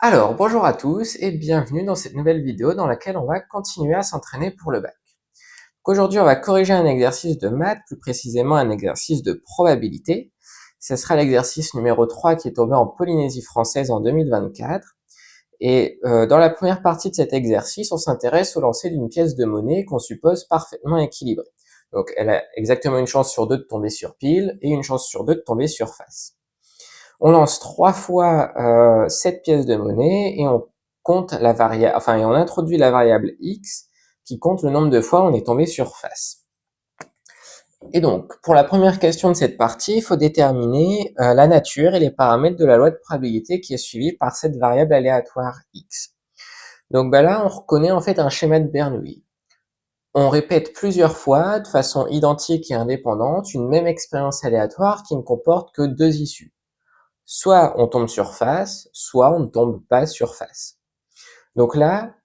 Alors, bonjour à tous et bienvenue dans cette nouvelle vidéo dans laquelle on va continuer à s'entraîner pour le bac. Aujourd'hui, on va corriger un exercice de maths, plus précisément un exercice de probabilité. Ce sera l'exercice numéro 3 qui est tombé en Polynésie française en 2024. Et dans la première partie de cet exercice, on s'intéresse au lancer d'une pièce de monnaie qu'on suppose parfaitement équilibrée. Donc, elle a exactement une chance sur deux de tomber sur pile et une chance sur deux de tomber sur face. On lance 3 fois cette pièce de monnaie et on compte la variable, enfin, et on introduit la variable x qui compte le nombre de fois où on est tombé sur face. Et donc, pour la première question de cette partie, il faut déterminer la nature et les paramètres de la loi de probabilité qui est suivie par cette variable aléatoire x. Donc là, on reconnaît en fait un schéma de Bernoulli. On répète plusieurs fois, de façon identique et indépendante, une même expérience aléatoire qui ne comporte que deux issues. Soit on tombe sur face, soit on ne tombe pas sur face. Donc là,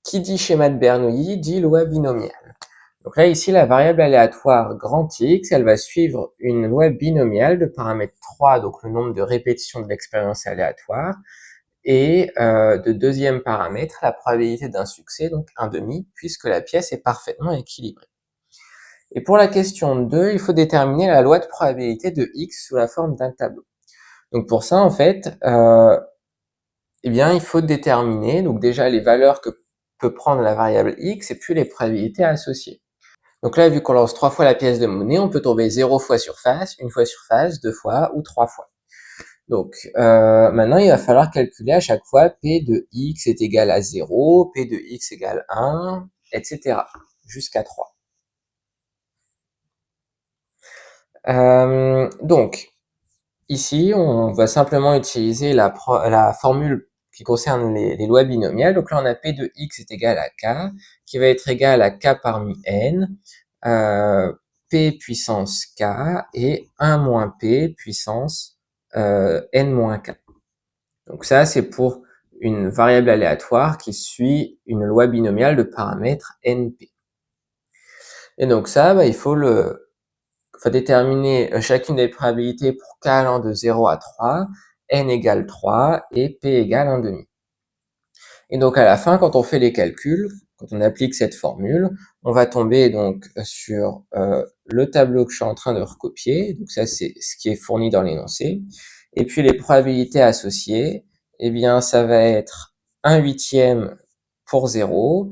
qui dit schéma de Bernoulli dit loi binomiale. Donc là, ici, la variable aléatoire grand X, elle va suivre une loi binomiale de paramètre 3, donc le nombre de répétitions de l'expérience aléatoire, et de deuxième paramètre, la probabilité d'un succès, donc 1/2, puisque la pièce est parfaitement équilibrée. Et pour la question 2, il faut déterminer la loi de probabilité de X sous la forme d'un tableau. Donc pour ça, en fait, eh bien, il faut déterminer donc déjà les valeurs que peut prendre la variable x et puis les probabilités associées. Donc là, vu qu'on lance 3 fois la pièce de monnaie, on peut tomber 0 fois sur face, 1 fois sur face, 2 fois ou 3 fois. Donc maintenant, il va falloir calculer à chaque fois p de x est égal à 0, p de x égale 1, etc. jusqu'à 3. Donc, ici, on va simplement utiliser la formule qui concerne les lois binomiales. Donc là, on a P de x est égal à k, qui va être égal à k parmi n, p puissance k et 1 moins p puissance n moins k. Donc ça, c'est pour une variable aléatoire qui suit une loi binomiale de paramètres np. Et donc ça, il faut déterminer chacune des probabilités pour k allant de 0 à 3, n égale 3 et p égale 1/2. Et donc à la fin, quand on fait les calculs, quand on applique cette formule, on va tomber donc sur le tableau que je suis en train de recopier. Donc ça, c'est ce qui est fourni dans l'énoncé. Et puis les probabilités associées, eh bien ça va être 1/8 pour 0,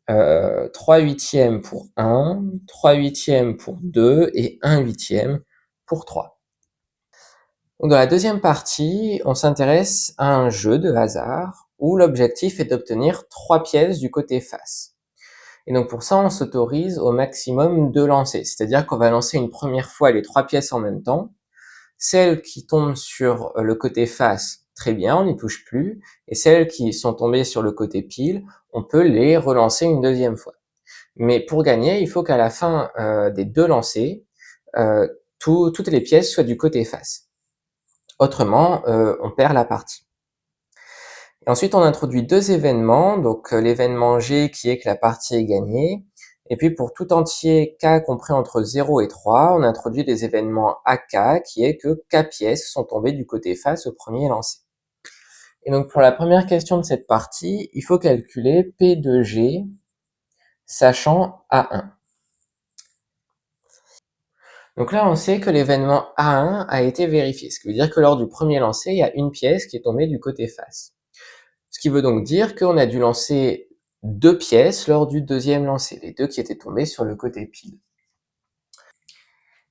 3/8 pour 1, 3/8 pour 2 et 1/8 pour 3. Donc dans la deuxième partie, on s'intéresse à un jeu de hasard où l'objectif est d'obtenir 3 pièces du côté face. Et donc pour ça, on s'autorise au maximum 2 lancers, c'est-à-dire qu'on va lancer une première fois les 3 pièces en même temps. Celles qui tombent sur le côté face, très bien, on n'y touche plus. Et celles qui sont tombées sur le côté pile, on peut les relancer une deuxième fois. Mais pour gagner, il faut qu'à la fin des 2 lancers, toutes les pièces soient du côté face. Autrement, on perd la partie. Et ensuite, on introduit 2 événements, donc l'événement G qui est que la partie est gagnée, et puis pour tout entier K compris entre 0 et 3, on introduit des événements AK qui est que K pièces sont tombées du côté face au premier lancer. Et donc pour la première question de cette partie, il faut calculer P de G sachant A1. Donc là, on sait que l'événement A1 a été vérifié, ce qui veut dire que lors du premier lancer, il y a une pièce qui est tombée du côté face. Ce qui veut donc dire qu'on a dû lancer 2 pièces lors du deuxième lancer, les 2 qui étaient tombées sur le côté pile.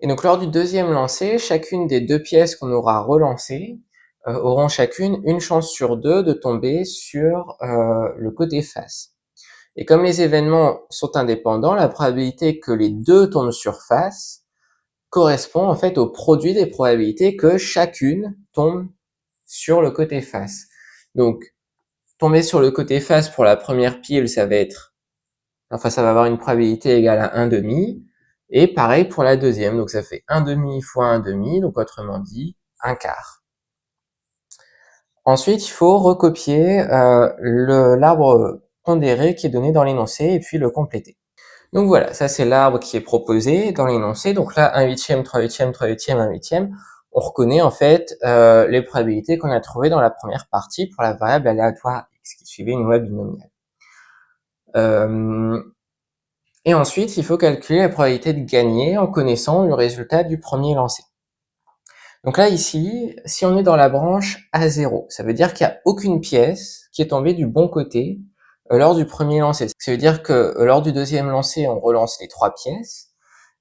Et donc lors du deuxième lancer, chacune des 2 pièces qu'on aura relancées auront chacune une chance sur 2 de tomber sur le côté face. Et comme les événements sont indépendants, la probabilité que les 2 tombent sur face correspond en fait au produit des probabilités que chacune tombe sur le côté face. Donc, tomber sur le côté face pour la première pile, ça va avoir une probabilité égale à 1/2, et pareil pour la deuxième, donc ça fait 1/2 fois 1/2, donc autrement dit, 1/4. Ensuite, il faut recopier l'arbre pondéré qui est donné dans l'énoncé et puis le compléter. Donc voilà, ça c'est l'arbre qui est proposé dans l'énoncé. Donc là, 1/8, 3/8, 3/8, 1/8. on reconnaît en fait les probabilités qu'on a trouvées dans la première partie pour la variable aléatoire x qui suivait une loi binomiale. Et ensuite, il faut calculer la probabilité de gagner en connaissant le résultat du premier lancé. Donc là, ici, si on est dans la branche A0, ça veut dire qu'il n'y a aucune pièce qui est tombée du bon côté lors du premier lancer. Ça veut dire que lors du deuxième lancer, on relance les 3 pièces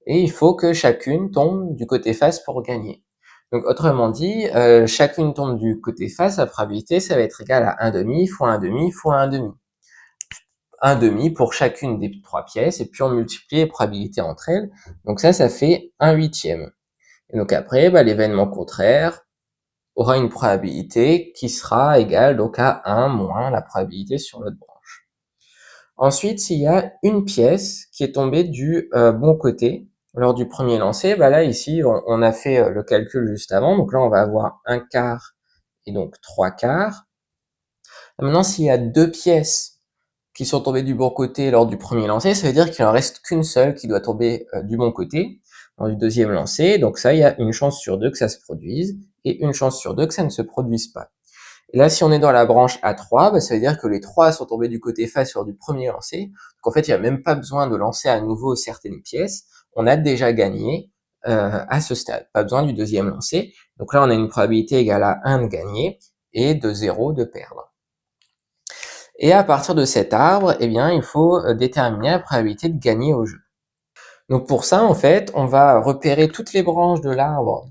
et il faut que chacune tombe du côté face pour gagner. Donc autrement dit, chacune tombe du côté face, la probabilité, ça va être égal à 1,5 fois 1,5 fois 1,5. 1,5 pour chacune des 3 pièces, et puis on multiplie les probabilités entre elles. Donc ça fait 1/8. Et donc après, l'événement contraire aura une probabilité qui sera égale donc à 1 moins la probabilité sur l'autre branche. Ensuite, s'il y a une pièce qui est tombée du bon côté lors du premier lancer, là ici on a fait le calcul juste avant, donc là on va avoir 1/4 et donc 3/4. Maintenant, s'il y a 2 pièces qui sont tombées du bon côté lors du premier lancer, ça veut dire qu'il en reste qu'une seule qui doit tomber du bon côté lors du deuxième lancer. Donc ça, il y a une chance sur 2 que ça se produise et une chance sur 2 que ça ne se produise pas. Et là, si on est dans la branche A3, ça veut dire que les 3 sont tombés du côté face lors du premier lancer. Donc en fait, il n'y a même pas besoin de lancer à nouveau certaines pièces. On a déjà gagné à ce stade. Pas besoin du deuxième lancer. Donc là, on a une probabilité égale à 1 de gagner et de 0 de perdre. Et à partir de cet arbre, il faut déterminer la probabilité de gagner au jeu. Donc pour ça, en fait, on va repérer toutes les branches de l'arbre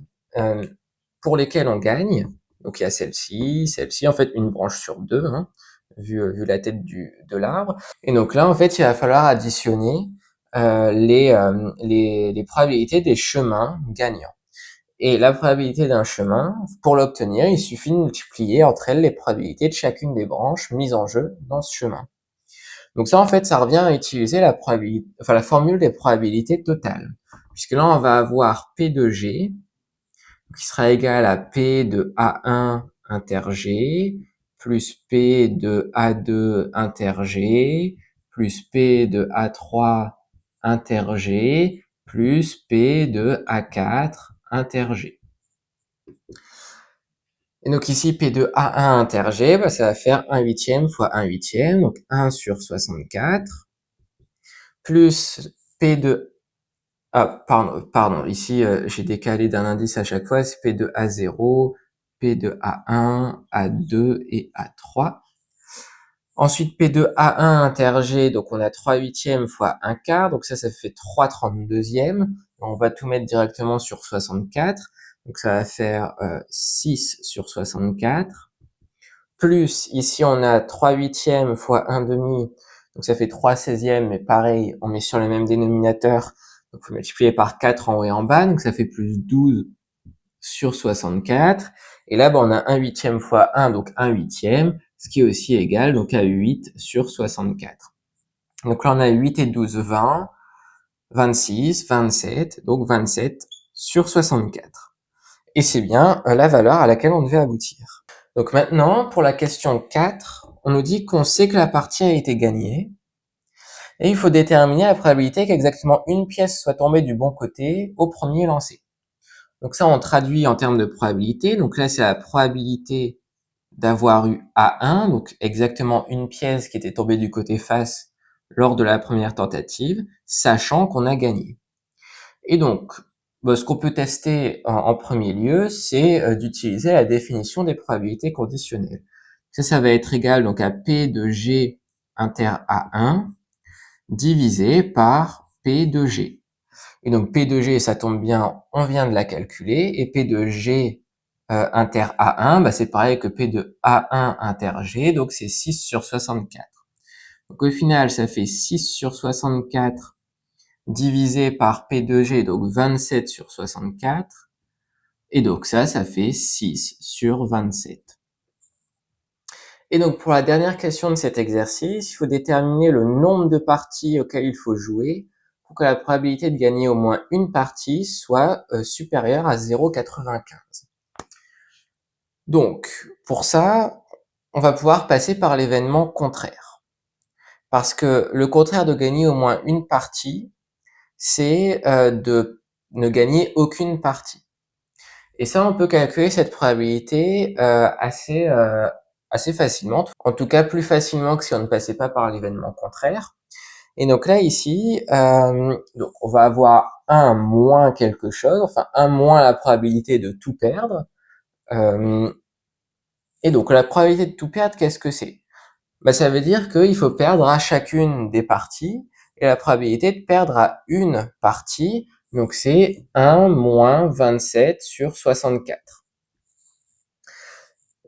pour lesquelles on gagne. Donc il y a celle-ci, celle-ci, en fait une branche sur 2, vu la tête de l'arbre. Et donc là, en fait, il va falloir additionner les probabilités des chemins gagnants. Et la probabilité d'un chemin, pour l'obtenir, il suffit de multiplier entre elles les probabilités de chacune des branches mises en jeu dans ce chemin. Donc ça, en fait, ça revient à utiliser la formule des probabilités totales. Puisque là, on va avoir P de G, qui sera égal à P de A1 inter G, plus P de A2 inter G, plus P de A3 inter G, plus P de A4 inter G. Et donc ici, P de A1 inter G, ça va faire 1/8 fois 1/8, donc 1 sur 64, plus P de... Ah, pardon, ici j'ai décalé d'un indice à chaque fois, c'est P de A0, P de A1, A2 et A3. Ensuite, P de A1 inter G, donc on a 3/8 fois 1/4, donc ça fait 3/32. On va tout mettre directement sur 64, donc ça va faire 6 sur 64. Plus, ici on a 3/8 fois 1/2, donc ça fait 3/16, mais pareil, on met sur le même dénominateur, donc il faut multiplier par 4 en haut et en bas, donc ça fait plus 12 sur 64. Et là, on a 1/8 fois 1, donc 1/8, ce qui est aussi égal donc à 8 sur 64. Donc là, on a 8 et 12, 20, 26, 27, donc 27 sur 64. Et c'est bien la valeur à laquelle on devait aboutir. Donc maintenant, pour la question 4, on nous dit qu'on sait que la partie a été gagnée, et il faut déterminer la probabilité qu'exactement une pièce soit tombée du bon côté au premier lancer. Donc ça, on traduit en termes de probabilité. Donc là, c'est la probabilité d'avoir eu A1, donc exactement une pièce qui était tombée du côté face lors de la première tentative, sachant qu'on a gagné. Et donc, ce qu'on peut tester en premier lieu, c'est d'utiliser la définition des probabilités conditionnelles. Ça va être égal donc à P de G inter A1 divisé par P de G. Et donc P de G, ça tombe bien, on vient de la calculer, et P de G inter A1, c'est pareil que P de A1 inter G, donc c'est 6 sur 64. Donc au final, ça fait 6 sur 64 divisé par P de G, donc 27 sur 64, et donc ça fait 6 sur 27. Et donc pour la dernière question de cet exercice, il faut déterminer le nombre de parties auxquelles il faut jouer pour que la probabilité de gagner au moins une partie soit supérieure à 0,95. Donc pour ça, on va pouvoir passer par l'événement contraire. Parce que le contraire de gagner au moins une partie, c'est de ne gagner aucune partie. Et ça, on peut calculer cette probabilité assez facilement, en tout cas plus facilement que si on ne passait pas par l'événement contraire. Et donc là, ici, donc on va avoir 1 moins quelque chose, enfin 1 moins la probabilité de tout perdre. Et donc la probabilité de tout perdre, qu'est-ce que c'est? Bah, ça veut dire qu'il faut perdre à chacune des parties, et la probabilité de perdre à une partie, donc c'est 1 moins 27 sur 64.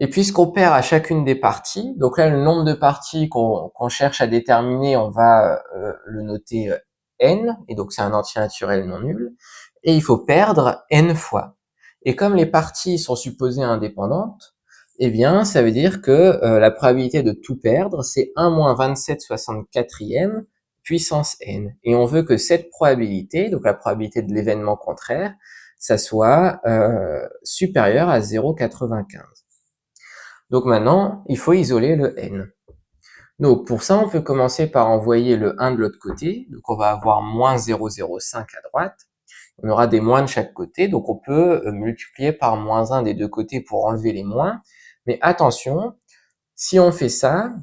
Et puisqu'on perd à chacune des parties, donc là le nombre de parties qu'on cherche à déterminer, on va le noter n, et donc c'est un entier naturel non nul, et il faut perdre n fois. Et comme les parties sont supposées indépendantes, eh bien ça veut dire que la probabilité de tout perdre, c'est 1 moins 27 64e puissance n. Et on veut que cette probabilité, donc la probabilité de l'événement contraire, ça soit supérieur à 0,95. Donc maintenant, il faut isoler le n. Donc pour ça, on peut commencer par envoyer le 1 de l'autre côté. Donc on va avoir moins 0,05 à droite. On aura des moins de chaque côté. Donc on peut multiplier par moins 1 des deux côtés pour enlever les moins. Mais attention, si on fait ça,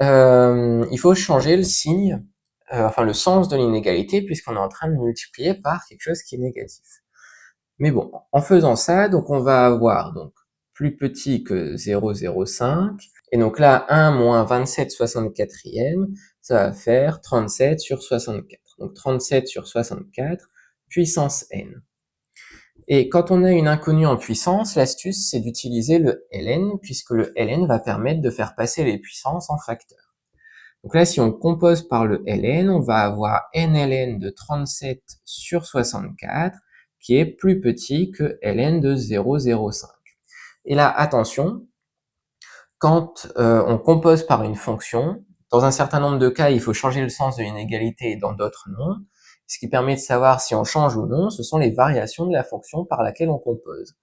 il faut changer le signe, enfin le sens de l'inégalité, puisqu'on est en train de multiplier par quelque chose qui est négatif. Mais bon, en faisant ça, donc on va avoir donc plus petit que 0,05. Et donc là, 1 moins 27 64e, ça va faire 37 sur 64. Donc 37 sur 64, puissance n. Et quand on a une inconnue en puissance, l'astuce, c'est d'utiliser le ln, puisque le ln va permettre de faire passer les puissances en facteurs. Donc là, si on compose par le ln, on va avoir nln de 37 sur 64, qui est plus petit que ln de 0,05. Et là, attention, quand on compose par une fonction, dans un certain nombre de cas, il faut changer le sens de l'inégalité et dans d'autres non. Ce qui permet de savoir si on change ou non, ce sont les variations de la fonction par laquelle on compose.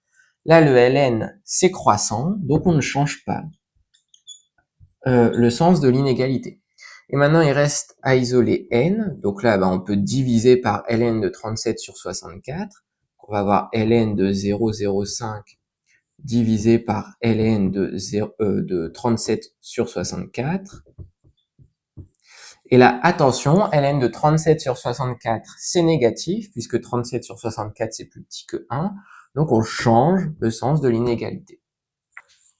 Là, le ln, c'est croissant, donc on ne change pas le sens de l'inégalité. Et maintenant, il reste à isoler n. Donc là, on peut diviser par ln de 37 sur 64. On va avoir ln de 0,05 divisé par ln de 37 sur 64. Et là, attention, ln de 37 sur 64, c'est négatif, puisque 37 sur 64, c'est plus petit que 1. Donc on change le sens de l'inégalité.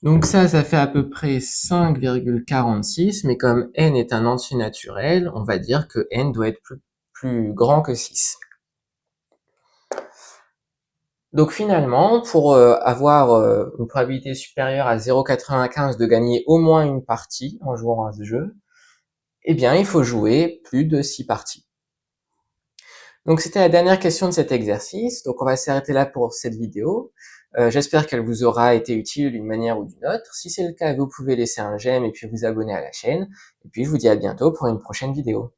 Donc ça fait à peu près 5,46, mais comme n est un entier naturel, on va dire que n doit être plus grand que 6. Donc finalement, pour avoir une probabilité supérieure à 0,95 de gagner au moins une partie en jouant à ce jeu, eh bien il faut jouer plus de 6 parties. Donc c'était la dernière question de cet exercice, donc on va s'arrêter là pour cette vidéo. J'espère qu'elle vous aura été utile d'une manière ou d'une autre. Si c'est le cas, vous pouvez laisser un j'aime et puis vous abonner à la chaîne. Et puis je vous dis à bientôt pour une prochaine vidéo.